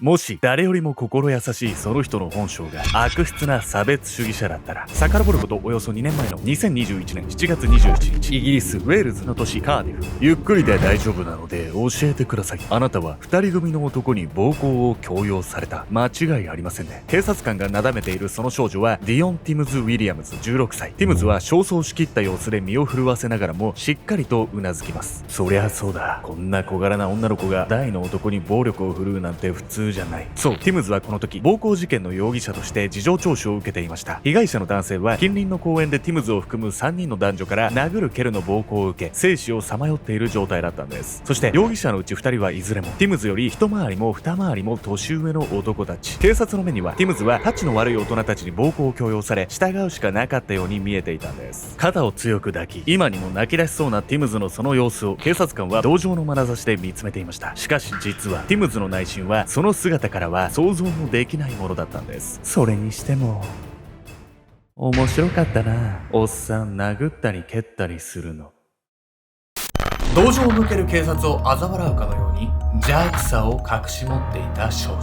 もし誰よりも心優しいその人の本性が悪質な差別主義者だったら、遡ることおよそ2年前の2021年7月27日、イギリスウェールズの都市カーディフ。ゆっくりで大丈夫なので教えてください。あなたは2人組の男に暴行を強要された。間違いありませんね。警察官がなだめているその少女はディオン・ティムズ・ウィリアムズ16歳。ティムズは焦燥しきった様子で身を震わせながらもしっかりとうなずきます。そりゃそうだ、こんな小柄な女の子が大の男に暴力を振るうなんて普通じゃない。そう、ティムズはこの時暴行事件の容疑者として事情聴取を受けていました。被害者の男性は近隣の公園でティムズを含む3人の男女から殴る蹴るの暴行を受け、生死をさまよっている状態だったんです。そして容疑者のうち2人はいずれもティムズより一回りも二回りも年上の男たち。警察の目にはティムズはタチの悪い大人たちに暴行を強要され従うしかなかったように見えていたんです。肩を強く抱き今にも泣き出しそうなティムズのその様子を警察官は同情の眼差しで見つめていました。しかし実はティムズの内心はその姿からは想像もできないものだったんです。それにしても面白かったな、おっさん殴ったり蹴ったりするの。同情を向ける警察を嘲笑うかのように邪悪さを隠し持っていた少女。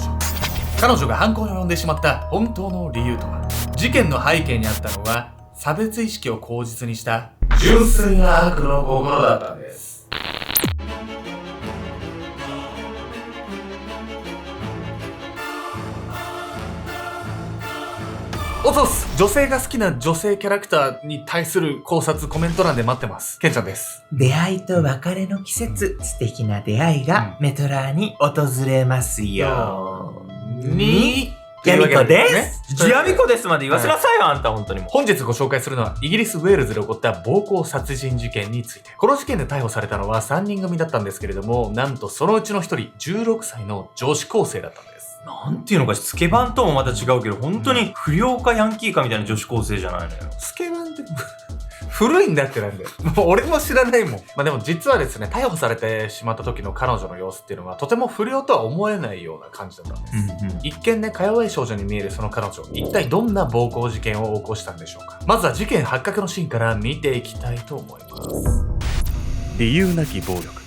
彼女が犯行に及んでしまった本当の理由とは。事件の背景にあったのは差別意識を口実にした純粋な悪の心だったんです。おとす、女性が好きな女性キャラクターに対する考察コメント欄で待ってます。ケンちゃんです。出会いと別れの季節、素敵な出会いがメトラーに訪れますよに。ヤミコです。ヤミコですまで言わせなさいよ、あんた本当にもう。本日ご紹介するのはイギリスウェールズで起こった暴行殺人事件について。この事件で逮捕されたのは3人組だったんですけれども、なんとそのうちの1人16歳の女子高生だったんです。なんていうのか、スケバンともまた違うけど、本当に不良かヤンキーかみたいな女子高生じゃないのよ。スケバンって古いんだってなんだよ。もう俺も知らないもん。まあでも実はですね、逮捕されてしまった時の彼女の様子っていうのはとても不良とは思えないような感じだったんです。一見ね、か弱い少女に見えるその彼女、一体どんな暴行事件を起こしたんでしょうか。まずは事件発覚のシーンから見ていきたいと思います。理由なき暴力。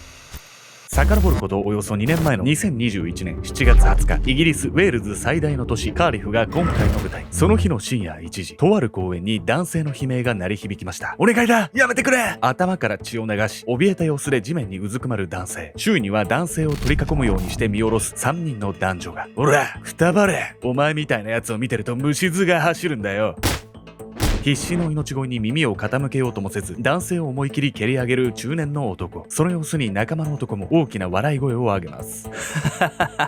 遡ることおよそ2年前の2021年7月20日、イギリス・ウェールズ最大の都市カーリフが今回の舞台。その日の深夜1時、とある公園に男性の悲鳴が鳴り響きました。お願いだ、やめてくれ。頭から血を流し、怯えた様子で地面にうずくまる男性。周囲には男性を取り囲むようにして見下ろす3人の男女が。おら、くたばれ。お前みたいなやつを見てると虫唾が走るんだよ。必死の命乞いに耳を傾けようともせず、男性を思い切り蹴り上げる中年の男。その様子に仲間の男も大きな笑い声を上げます。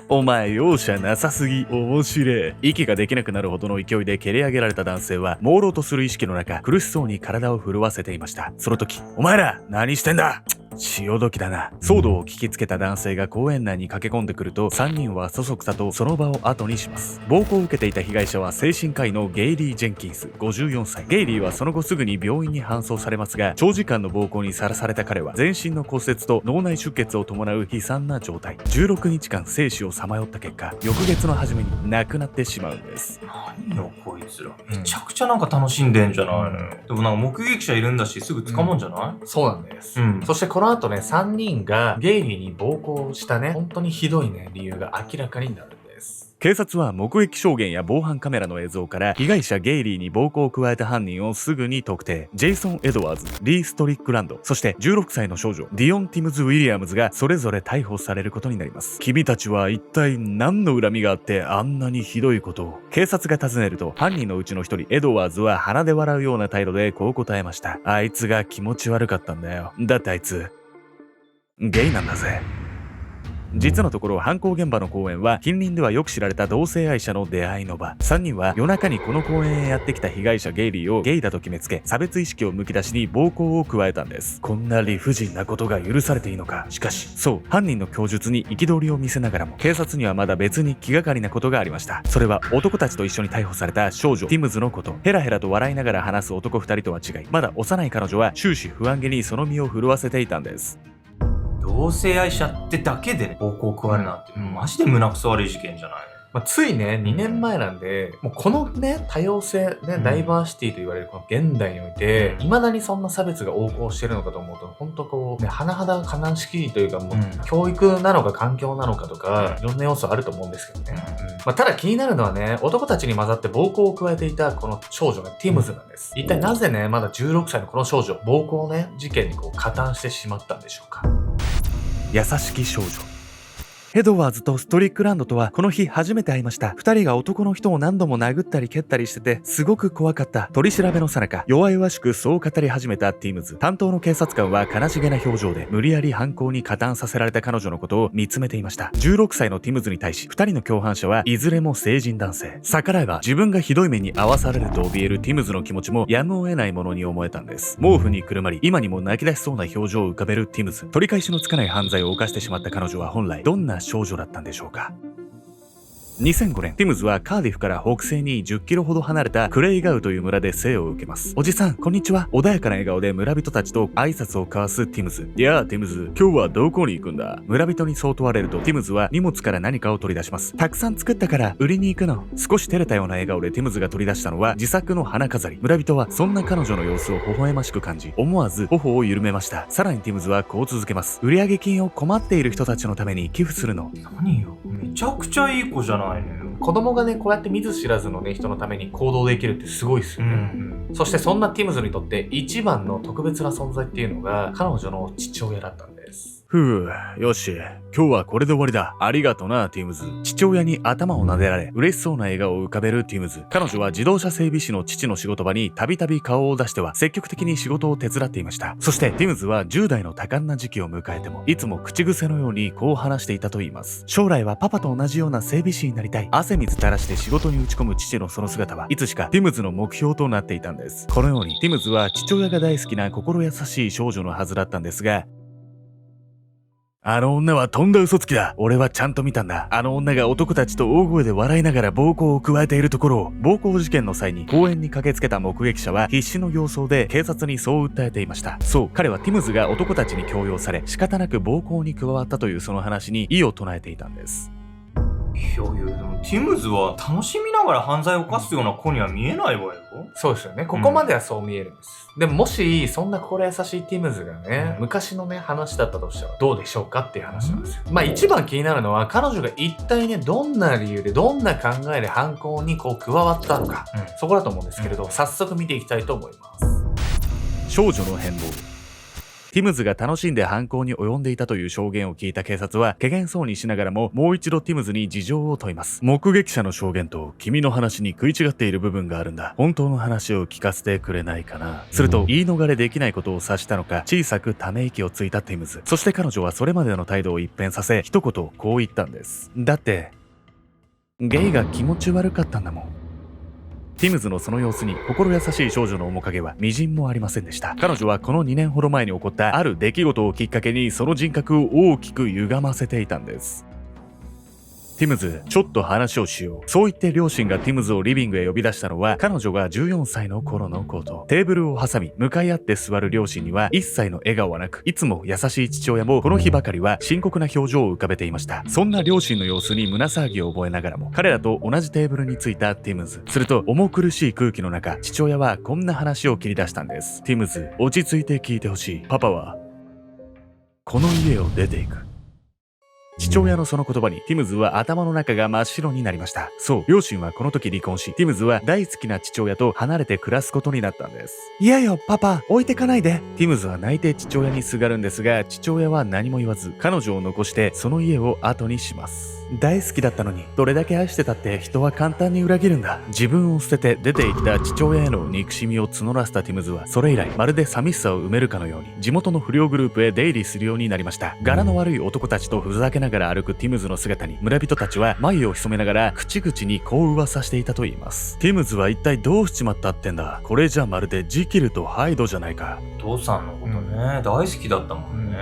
お前容赦なさすぎ、面白い。息ができなくなるほどの勢いで蹴り上げられた男性は朦朧とする意識の中、苦しそうに体を震わせていました。その時、お前ら何してんだ。潮時だな。騒動を聞きつけた男性が公園内に駆け込んでくると、3人はそそくさとその場を後にします。暴行を受けていた被害者は精神科医のゲイリー・ジェンキンス54歳。ゲイリーはその後すぐに病院に搬送されますが、長時間の暴行にさらされた彼は全身の骨折と脳内出血を伴う悲惨な状態。16日間生死をさまよった結果、翌月の初めに亡くなってしまうんです。何よこいつら、めちゃくちゃなんか楽しんでんじゃないのよ。でもなんか目撃者いるんだし、すぐ捕まんじゃない？そうなんです。そしてこの後ね、3人がゲイリーに暴行したね、本当にひどいね、理由が明らかになるんです。警察は目撃証言や防犯カメラの映像から被害者ゲイリーに暴行を加えた犯人をすぐに特定。ジェイソン・エドワーズ、リー・ストリックランド、そして16歳の少女ディオン・ティムズ・ウィリアムズがそれぞれ逮捕されることになります。君たちは一体何の恨みがあってあんなにひどいことを。警察が尋ねると、犯人のうちの一人エドワーズは鼻で笑うような態度でこう答えました。あいつが気持ち悪かったんだよ。だってあいつゲイなんだぜ。実のところ犯行現場の公園は近隣ではよく知られた同性愛者の出会いの場。3人は夜中にこの公園へやってきた被害者ゲイリーをゲイだと決めつけ、差別意識をむき出しに暴行を加えたんです。こんな理不尽なことが許されていいのか。しかしそう、犯人の供述に憤りを見せながらも警察にはまだ別に気がかりなことがありました。それは男たちと一緒に逮捕された少女ティムズのこと。ヘラヘラと笑いながら話す男2人とは違い、まだ幼い彼女は終始不安げにその身を震わせていたんです。同性愛者ってだけで暴行を加えるなんて、マジで胸くそ悪い事件じゃない。ついね、2年前なんで、もうこのね、多様性、ね、ダイバーシティと言われるこの現代において、未だにそんな差別が横行してるのかと思うと、本当こう、ね、甚だ悲しきというか、もう、教育なのか環境なのかとか、いろんな要素あると思うんですけどね。ただ気になるのはね、男たちに混ざって暴行を加えていたこの少女ね、ティムズなんです。一体なぜね、まだ16歳のこの少女、暴行ね、事件にこう加担してしまったんでしょうか。優しき少女。エドワーズとストリックランドとはこの日初めて会いました。二人が男の人を何度も殴ったり蹴ったりしててすごく怖かった。取り調べの最中、弱々しくそう語り始めたティムズ。担当の警察官は悲しげな表情で無理やり犯行に加担させられた彼女のことを見つめていました。16歳のティムズに対し二人の共犯者はいずれも成人男性。逆らえば自分がひどい目に遭わされると怯えるティムズの気持ちもやむを得ないものに思えたんです。毛布にくるまり今にも泣き出しそうな表情を浮かべるティムズ。取り返しのつかない犯罪を犯してしまった彼女は本来どんな少女だったんでしょうか。2005年、ティムズはカーディフから北西に10キロほど離れたクレイガウという村で生を受けます。おじさん、こんにちは。穏やかな笑顔で村人たちと挨拶を交わすティムズ。いやあ、ティムズ、今日はどこに行くんだ？村人にそう問われると、ティムズは荷物から何かを取り出します。たくさん作ったから売りに行くの。少し照れたような笑顔でティムズが取り出したのは自作の花飾り。村人はそんな彼女の様子を微笑ましく感じ、思わず頬を緩めました。さらにティムズはこう続けます。売上金を困っている人たちのために寄付するの。何よ、めちゃくちゃいい子じゃないのよ。子供がね、こうやって見ず知らずのね、人のために行動できるってすごいですよね。そしてそんなティムズにとって一番の特別な存在っていうのが彼女の父親だったんです。ふう、よし。今日はこれで終わりだ。ありがとな、ティムズ。父親に頭を撫でられ、嬉しそうな笑顔を浮かべるティムズ。彼女は自動車整備士の父の仕事場にたびたび顔を出しては積極的に仕事を手伝っていました。そしてティムズは10代の多感な時期を迎えても、いつも口癖のようにこう話していたと言います。将来はパパと同じような整備士になりたい。汗水垂らして仕事に打ち込む父のその姿はいつしかティムズの目標となっていたんです。このようにティムズは父親が大好きな心優しい少女のはずだったんですが、あの女はとんだ嘘つきだ。俺はちゃんと見たんだ。あの女が男たちと大声で笑いながら暴行を加えているところを。暴行事件の際に公園に駆けつけた目撃者は必死の形相で警察にそう訴えていました。そう、彼はティムズが男たちに強要され仕方なく暴行に加わったというその話に異を唱えていたんです。いやいや、でもティムズは楽しみながら犯罪を犯すような子には見えないわよ。そうですよね。ここまではそう見えるんです。でももしそんな心優しいティムズがね、昔のね話だったとしたらどうでしょうかっていう話なんですよ。一番気になるのは彼女が一体ね、どんな理由でどんな考えで犯行にこう加わったのか、そこだと思うんですけれど、早速見ていきたいと思います。少女の変貌。ティムズが楽しんで犯行に及んでいたという証言を聞いた警察は怪げそうにしながらももう一度ティムズに事情を問います。目撃者の証言と君の話に食い違っている部分があるんだ。本当の話を聞かせてくれないかな。すると言い逃れできないことを察したのか小さくため息をついたティムズ。そして彼女はそれまでの態度を一変させ一言こう言ったんです。だってゲイが気持ち悪かったんだもん。ティムズのその様子に心優しい少女の面影は微塵もありませんでした。彼女はこの2年ほど前に起こったある出来事をきっかけにその人格を大きく歪ませていたんです。ティムズ、ちょっと話をしよう。そう言って両親がティムズをリビングへ呼び出したのは彼女が14歳の頃のこと。テーブルを挟み向かい合って座る両親には一切の笑顔はなく、いつも優しい父親もこの日ばかりは深刻な表情を浮かべていました。そんな両親の様子に胸騒ぎを覚えながらも彼らと同じテーブルについたティムズ。すると重苦しい空気の中、父親はこんな話を切り出したんです。ティムズ、落ち着いて聞いてほしい。パパはこの家を出ていく。父親のその言葉にティムズは頭の中が真っ白になりました。そう、両親はこの時離婚し、ティムズは大好きな父親と離れて暮らすことになったんです。いやよ、パパ、置いてかないで。ティムズは泣いて父親にすがるんですが、父親は何も言わず、彼女を残してその家を後にします。大好きだったのに、どれだけ愛してたって人は簡単に裏切るんだ。自分を捨てて出て行った父親への憎しみを募らせたティムズは、それ以来まるで寂しさを埋めるかのように地元の不良グループへ出入りするようになりました。柄の悪い男たちとふざけながら歩くティムズの姿に村人たちは眉を潜めながら口々にこう噂していたと言います。ティムズは一体どうしちまったってんだ。これじゃまるでジキルとハイドじゃないか。父さんのことね、大好きだったもんね。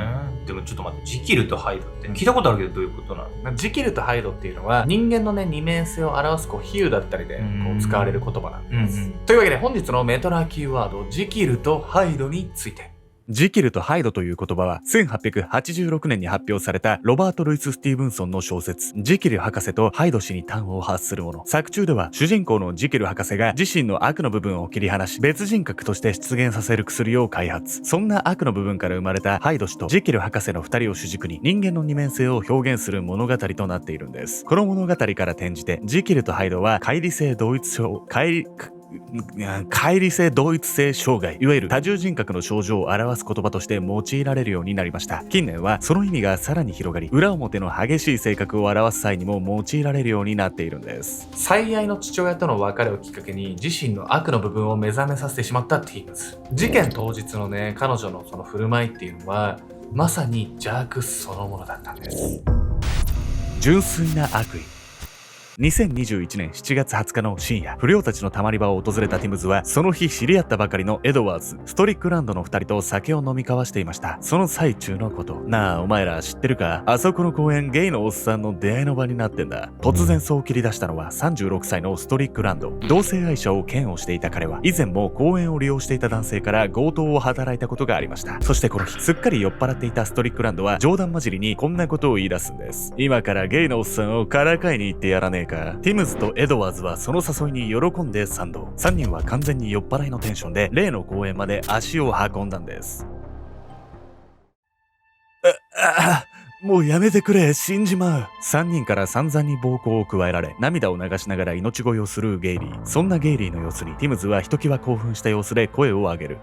でもちょっと待って、ジキルとハイドって聞いたことあるけどどういうことなの？ジキルとハイドっていうのは人間のね、二面性を表すこう比喩だったりでこう使われる言葉なんです。というわけで本日のメトラーキーワード、ジキルとハイドについて。ジキルとハイドという言葉は1886年に発表されたロバート・ルイス・スティーブンソンの小説ジキル博士とハイド氏に端を発するもの。作中では主人公のジキル博士が自身の悪の部分を切り離し別人格として出現させる薬を開発。そんな悪の部分から生まれたハイド氏とジキル博士の2人を主軸に人間の二面性を表現する物語となっているんです。この物語から転じてジキルとハイドは乖離性同一性障害、いわゆる多重人格の症状を表す言葉として用いられるようになりました。近年はその意味がさらに広がり、裏表の激しい性格を表す際にも用いられるようになっているんです。最愛の父親との別れをきっかけに自身の悪の部分を目覚めさせてしまったティームズ。事件当日のね、彼女のその振る舞いっていうのはまさに邪悪そのものだったんです。純粋な悪意。2021年7月20日の深夜、不良たちのたまり場を訪れたティムズは、その日知り合ったばかりのエドワーズ、ストリックランドの2人と酒を飲み交わしていました。その最中のこと。なあ、お前ら知ってるか？あそこの公園、ゲイのおっさんの出会いの場になってんだ。突然そう切り出したのは36歳のストリックランド。同性愛者を嫌悪していた彼は、以前も公園を利用していた男性から強盗を働いたことがありました。そしてこの日、すっかり酔っ払っていたストリックランドは冗談交じりにこんなことを言い出すんです。今からゲイのおっさんをからかいに行ってやらねえか。ティムズとエドワーズはその誘いに喜んで賛同。3人は完全に酔っ払いのテンションで例の公園まで足を運んだんです。もうやめてくれ、死んじまう。3人から散々に暴行を加えられ、涙を流しながら命乞いをするゲイリー。そんなゲイリーの様子にティムズはひときわ興奮した様子で声を上げる。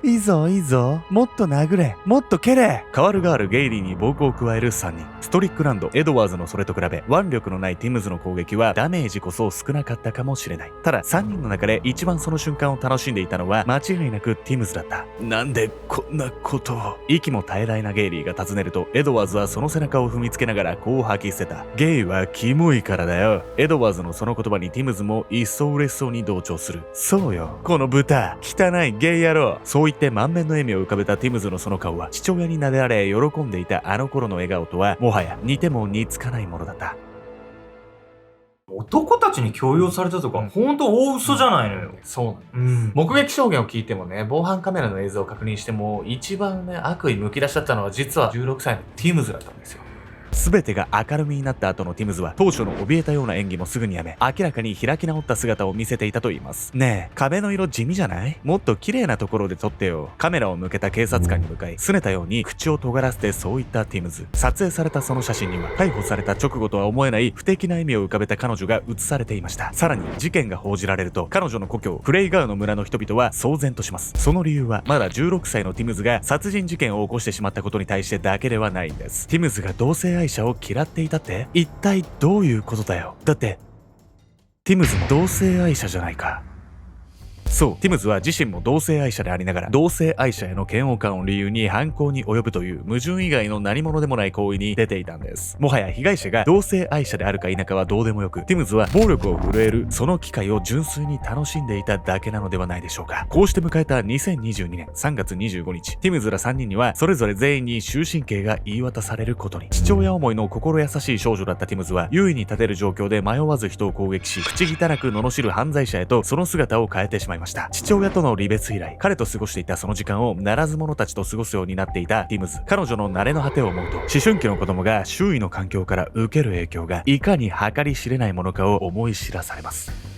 いいぞいいぞ、もっと殴れ、もっと蹴れ。代わる代わるゲイリーに暴行を加える3人。ストリックランド、エドワーズのそれと比べ腕力のないティムズの攻撃はダメージこそ少なかったかもしれない。ただ3人の中で一番その瞬間を楽しんでいたのは間違いなくティムズだった。なんでこんなことを。息も絶え絶えなゲイリーが尋ねると、エドワーズはその背中を踏みつけながらこう吐き捨てた。ゲイはキモいからだよ。エドワーズのその言葉にティムズも一層嬉しそうに同調する。そうよ、この豚、汚いゲイ野郎。そう言って満面の笑みを浮かべたティムズのその顔は、父親に撫でられ喜んでいたあの頃の笑顔とはもはや似ても似つかないものだった。男たちに強要されたとか、ほんと大嘘じゃないのよ。そうなの。目撃証言を聞いてもね、防犯カメラの映像を確認しても、一番ね、悪意むき出しだったのは実は16歳のティムズだったんですよ。全てが明るみになった後のティムズは当初の怯えたような演技もすぐにやめ、明らかに開き直った姿を見せていたといいます。ねえ、壁の色地味じゃない？もっと綺麗なところで撮ってよ。カメラを向けた警察官に向かい、拗ねたように口を尖らせてそう言ったティムズ。撮影されたその写真には、逮捕された直後とは思えない不敵な笑みを浮かべた彼女が写されていました。さらに事件が報じられると、彼女の故郷フレイガウの村の人々は騒然とします。その理由はまだ16歳のティムズが殺人事件を起こしてしまったことに対してだけではないんです。ティムズが同性愛者を嫌っていたって？一体どういうことだよ。だってティムズも同性愛者じゃないか。そう、ティムズは自身も同性愛者でありながら、同性愛者への嫌悪感を理由に犯行に及ぶという矛盾以外の何者でもない行為に出ていたんです。もはや被害者が同性愛者であるか否かはどうでもよく、ティムズは暴力を振るえるその機会を純粋に楽しんでいただけなのではないでしょうか。こうして迎えた2022年3月25日、ティムズら3人にはそれぞれ全員に終身刑が言い渡されることに。父親思いの心優しい少女だったティムズは優位に立てる状況で迷わず人を攻撃し、口汚く罵る犯罪者へとその姿を変えてしまいました。父親との離別以来、彼と過ごしていたその時間をならず者たちと過ごすようになっていたティムズ。彼女の慣れの果てを思うと、思春期の子供が周囲の環境から受ける影響がいかに計り知れないものかを思い知らされます。